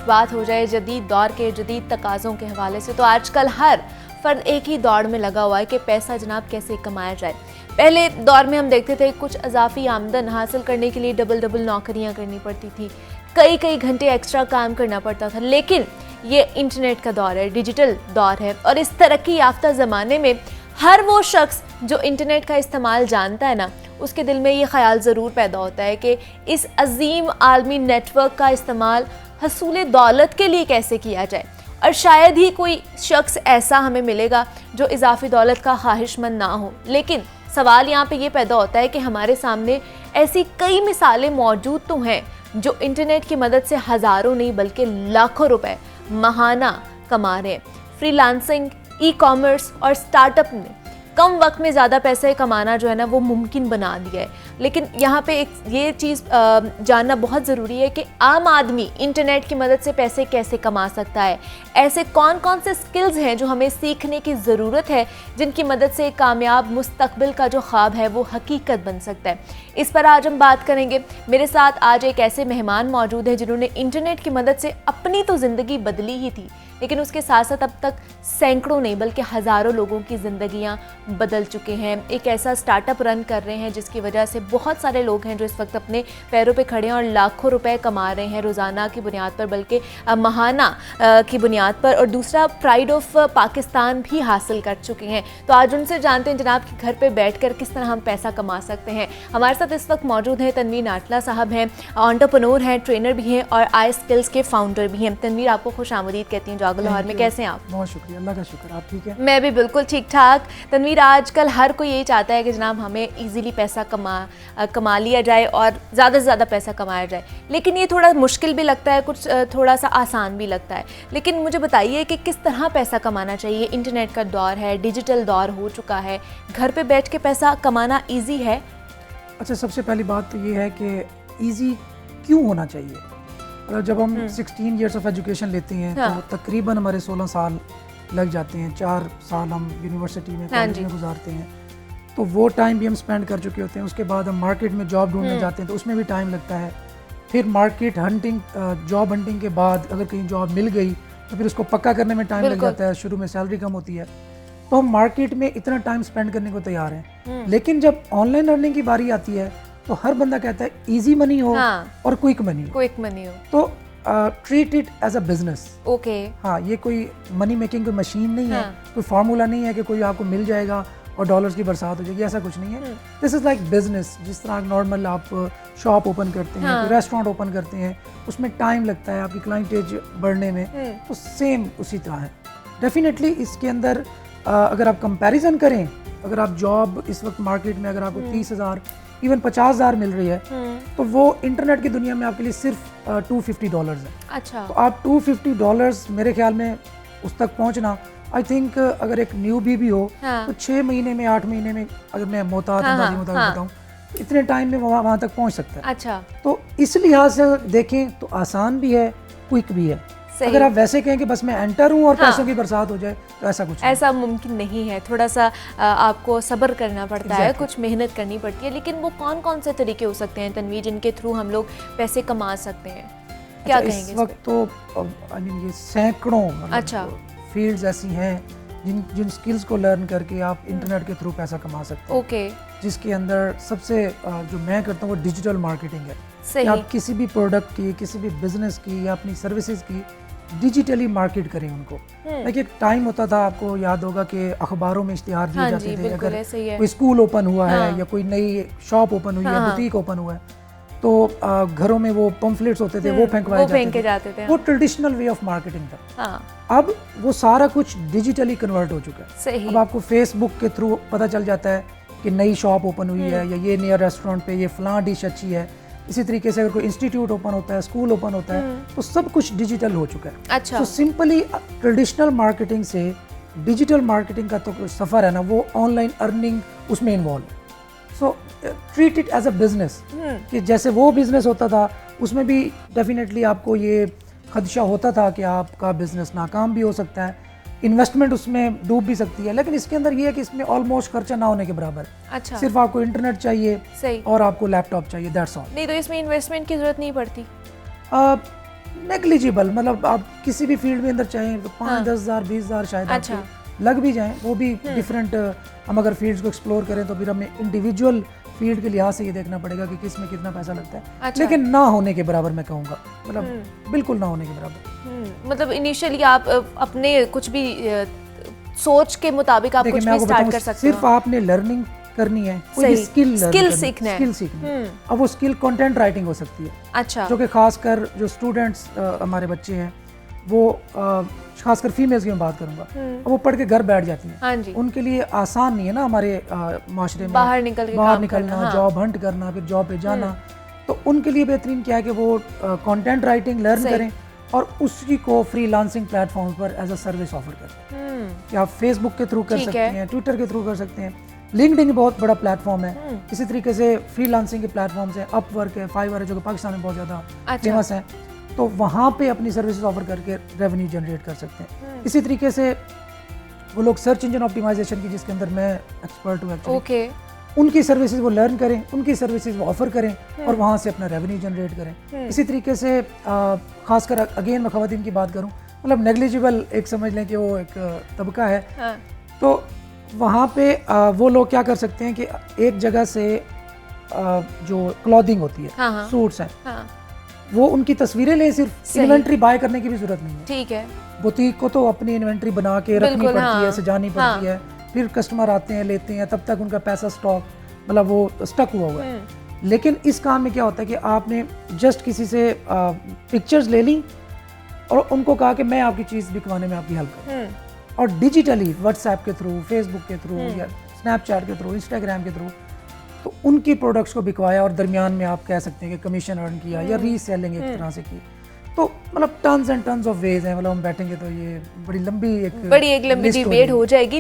बात हो जाए जदीद दौर के जदीद तकाज़ों के हवाले से, तो आजकल हर फर्द एक ही दौड़ में लगा हुआ है कि पैसा जनाब कैसे कमाया जाए। पहले दौर में हम देखते थे कुछ अजाफी आमदन हासिल करने के लिए डबल डबल नौकरियां करनी पड़ती थी, कई कई घंटे एक्स्ट्रा काम करना पड़ता था। लेकिन ये इंटरनेट का दौर है, डिजिटल दौर है, और इस तरक्की याफ्ता ज़माने में हर वो शख्स जो इंटरनेट का इस्तेमाल जानता है ना, उसके दिल में ये ख्याल ज़रूर पैदा होता है कि इस अजीम आलमी नेटवर्क का इस्तेमाल हसूल दौलत के लिए कैसे किया जाए। और शायद ही कोई शख्स ऐसा हमें मिलेगा जो इजाफी दौलत का ख्वाहिशमंद ना हो। लेकिन सवाल यहाँ पे ये पैदा होता है कि हमारे सामने ऐसी कई मिसालें मौजूद तो हैं जो इंटरनेट की मदद से हज़ारों नहीं बल्कि लाखों रुपए महाना कमा रहे हैं। फ्रीलांसिंग, ई कॉमर्स और स्टार्टअप ने कम वक्त में ज़्यादा पैसे कमाना जो है ना वो मुमकिन बना दिया है। लेकिन यहाँ पे एक ये चीज़ जानना बहुत ज़रूरी है कि आम आदमी इंटरनेट की मदद से पैसे कैसे कमा सकता है। ऐसे कौन कौन से स्किल्स हैं जो हमें सीखने की ज़रूरत है, जिनकी मदद से एक कामयाब मुस्तकबिल का जो ख्वाब है वो हकीकत बन सकता है। इस पर आज हम बात करेंगे। मेरे साथ आज एक ऐसे मेहमान मौजूद हैं जिन्होंने इंटरनेट की मदद से अपनी तो ज़िंदगी बदली ही थी, लेकिन उसके साथ साथ अब तक सैकड़ों नहीं बल्कि हज़ारों लोगों की ज़िंदगियां बदल चुके हैं। एक ऐसा स्टार्टअप रन कर रहे हैं जिसकी वजह से बहुत सारे लोग हैं जो इस वक्त अपने पैरों पे खड़े हैं और लाखों रुपए कमा रहे हैं रोज़ाना की बुनियाद पर बल्कि महाना की बुनियाद पर। और दूसरा प्राइड ऑफ पाकिस्तान भी हासिल कर चुके हैं। तो आज उनसे जानते हैं जनाब कि घर पर बैठ कर किस तरह हम पैसा कमा सकते हैं। हमारे साथ इस वक्त मौजूद हैं तनवीर नाटला साहब हैं, एंटरप्रेन्योर हैं, ट्रेनर भी हैं और आई स्किल्स के फाउंडर भी हैं। तनवीर, आपको खुश आमदीद कहती हैं लाहौर में। कैसे हैं आप? बहुत शुक्रिया, अल्लाह का शुक्र। आप ठीक है? मैं भी बिल्कुल ठीक ठाक। तनवीर, आजकल हर कोई यही चाहता है कि जनाब हमें इजीली पैसा कमा लिया जाए और ज़्यादा से ज़्यादा पैसा कमाया जाए, लेकिन ये थोड़ा मुश्किल भी लगता है, कुछ थोड़ा सा आसान भी लगता है। लेकिन मुझे बताइए कि किस तरह पैसा कमाना चाहिए। इंटरनेट का दौर है, डिजिटल दौर हो चुका है, घर पे बैठ के पैसा कमाना ईजी है? अच्छा, सबसे पहली बात तो ये है कि ईजी क्यों होना चाहिए। जब हम 16 ईयर्स ऑफ एजुकेशन लेते हैं तो तकरीबन हमारे 16 साल लग जाते हैं। 4 साल हम यूनिवर्सिटी में, कॉलेज में गुजारते हैं, तो वो टाइम भी हम स्पेंड कर चुके होते हैं। उसके बाद हम मार्केट में जॉब ढूंढने जाते हैं तो उसमें भी टाइम लगता है। फिर मार्केट हंटिंग, जॉब हंटिंग के बाद अगर कहीं जॉब मिल गई तो फिर उसको पक्का करने में टाइम लग जाता है। शुरू में सैलरी कम होती है, तो हम मार्केट में इतना टाइम स्पेंड करने को तैयार हैं। लेकिन जब ऑनलाइन अर्निंग की बारी आती है तो हर बंदा कहता है इजी मनी हो और क्विक मनी हो, तो treat it as a business. Okay, हाँ, ये कोई मनी मेकिंग कोई मशीन नहीं है, कोई फार्मूला नहीं है कि कोई आपको मिल जाएगा और डॉलर्स की बरसात हो जाएगी, ऐसा कुछ नहीं है। This is like business. जिस तरह नॉर्मल आप शॉप ओपन करते हैं, रेस्टोरेंट ओपन करते हैं, उसमें टाइम लगता है आपकी क्लाइंटेज बढ़ने में, तो सेम उसी तरह है। डेफिनेटली इसके अंदर अगर आप कंपैरिजन करें, अगर आप जॉब इस वक्त मार्केट में अगर आपको 30,000 इवन 50,000 मिल रही है तो वो इंटरनेट की दुनिया में आपके लिए सिर्फ $250 है। अच्छा, तो आप $250 मेरे ख्याल में उस तक पहुंचना, आई थिंक अगर एक न्यूबी भी हो तो 6 महीने में, 8 महीने में, अगर मैं अंदाजी मुताबिक बताऊं, तो इतने टाइम में वहाँ तक पहुंच सकता है। अच्छा, तो इस लिहाज से देखें तो आसान भी है, क्विक भी है। अगर आप वैसे कहें कि बस मैं एंटर हूं और पैसों की बरसात हो जाए तो ऐसा कुछ ऐसा मुमकिन नहीं है। थोड़ा सा आपको सब्र करना पड़ता है, कुछ मेहनत करनी पड़ती है। लेकिन वो कौन कौन से तरीके हो सकते हैं तनवीर जिनके थ्रू हम लोग पैसे कमा सकते हैं? क्या कहेंगे? इस वक्त तो आई मीन ये सैकड़ों अच्छा फील्ड्स ऐसी हैं जिन स्किल्स को लर्न करके आप इंटरनेट के थ्रू पैसा कमा सकते हैं। ओके, जिसके अंदर सबसे जो मैं करता हूँ वो डिजिटल मार्केटिंग है। सही। आप किसी भी प्रोडक्ट की, किसी भी बिजनेस की या अपनी सर्विसेज की डिजिटली मार्केट करें उनको। देखिए, एक टाइम होता था, आपको याद होगा कि अखबारों में इश्तिहार दिए जाते थे। अगर कोई स्कूल ओपन हुआ है या कोई नई शॉप ओपन हुई है, बुटीक ओपन हुआ है, तो घरों में वो पम्फलेट्स होते थे, वो फेंके जाते थे। वो ट्रेडिशनल वे ऑफ मार्केटिंग था। अब वो सारा कुछ डिजिटली कन्वर्ट हो चुका है। सही। अब आपको फेसबुक के थ्रू पता चल जाता है कि नई शॉप ओपन हुई है या ये नया रेस्टोरेंट पे ये फलां डिश अच्छी है। इसी तरीके से अगर कोई इंस्टीट्यूट ओपन होता है, स्कूल ओपन होता है, तो सब कुछ डिजिटल हो चुका है। अच्छा, तो सिंपली ट्रेडिशनल मार्केटिंग से डिजिटल मार्केटिंग का तो सफ़र है ना, वो ऑनलाइन अर्निंग उसमें इन्वॉल्व है। So treat it as a business, कि जैसे वो बिजनेस होता था उसमें भी डेफिनेटली आपको ये खदशा होता था कि आपका बिजनेस नाकाम भी हो सकता है, इन्वेस्टमेंट उसमें डूब भी सकती है। लेकिन इसके अंदर ये है कि इसमें ऑलमोस्ट खर्चा ना होने के बराबर है। अच्छा, सिर्फ आपको इंटरनेट चाहिए, सही, और आपको लैपटॉप चाहिए, दैट्स ऑल। नहीं तो इसमें इन्वेस्टमेंट की जरूरत नहीं पड़ती? नेग्लिजिबल, मतलब आप किसी भी फील्ड में अंदर चाहें तो 5-10 हज़ार 20 हज़ार शायद अच्छा। आपके लग भी जाएं, वो भी डिफरेंट। हम अगर फील्ड्स को एक्सप्लोर करें तो फिर हमें इंडिविजुअल फील्ड के लिहाज से ये देखना पड़ेगा कि किस में कितना पैसा लगता है। अच्छा। लेकिन ना होने के बराबर मैं कहूँगा, मतलब बिल्कुल ना होने के बराबर। मतलब इनिशियली आप अपने कुछ भी सोच के मुताबिक आप देखिए कुछ मैं भी आपको स्टार्ट बताऊं, कर सकते हो। सिर्फ आपने लर्निंग करनी है, कोई सही, भी स्किल सीखना है। स्किल सीखनी है। अब वो स्किल कंटेंट राइटिंग हो सकती है, अच्छा। जो कि खासकर जो स्टूडेंट्स हमारे बच्चे हैं वो खासकर फीमेल्स की मैं बात करूंगा, अब वो पढ़ के घर बैठ जाती हैं। हाँ जी। उनके लिए आसान नहीं है ना हमारे माशरे में बाहर निकलना, जॉब हंट करना, फिर जॉब पे जाना। तो उनके लिए बेहतरीन क्या है कि वो कंटेंट राइटिंग लर्न करें और उसी को फ्रीलांसिंग प्लेटफॉर्म पर एज अ सर्विस ऑफर करें। कि आप फेसबुक के थ्रू कर सकते हैं, ट्विटर के थ्रू कर सकते हैं, लिंक्डइन बहुत बड़ा प्लेटफॉर्म है। इसी तरीके से फ्रीलांसिंग के प्लेटफॉर्म्स हैं, अपवर्क है, फाइवर है, जो कि पाकिस्तान में बहुत ज़्यादा फेमस है। तो वहाँ पे अपनी सर्विसेज ऑफर करके रेवेन्यू जनरेट कर सकते हैं। इसी तरीके से वो लोग सर्च इंजन ऑप्टिमाइजेशन की, जिसके अंदर मैं एक्सपर्ट हूँ एक्चुअली, उनकी सर्विसेज वो लर्न करें, उनकी सर्विसेज वो ऑफर करें और वहाँ से अपना रेवेन्यू जनरेट करें। इसी तरीके से खासकर अगेन मैं ख़वातीन की बात करूँ, मतलब नेग्लिजिबल एक समझ लें कि वो एक तबका है। तो वहाँ पे वो लोग क्या कर सकते हैं कि एक जगह से जो क्लॉथिंग होती है, सूट्स हैं, वो उनकी तस्वीरें लें, सिर्फ इन्वेंट्री बाय करने की भी जरूरत नहीं है। ठीक है। बुटीक को तो अपनी इन्वेंट्री बना के रखनी पड़ती है, सजानी पड़ती है, फिर कस्टमर आते हैं, लेते हैं, तब तक उनका पैसा स्टॉक मतलब वो स्टक हुआ हुआ है। लेकिन इस काम में क्या होता है कि आपने जस्ट किसी से पिक्चर्स ले ली और उनको कहा कि मैं आपकी चीज़ बिकवाने में आपकी हेल्प करूँ, और डिजिटली व्हाट्सएप के थ्रू, फेसबुक के थ्रू या स्नैपचैट के थ्रू, इंस्टाग्राम के थ्रू, तो उनकी प्रोडक्ट्स को बिकवाया और दरमियान में आप कह सकते हैं कि कमीशन अर्न किया या रीसेलिंग एक तरह से की। तो मतलब tons and tons of ways हैं, मतलब हम बैठेंगे तो ये बड़ी लंबी डिबेट हो जाएगी।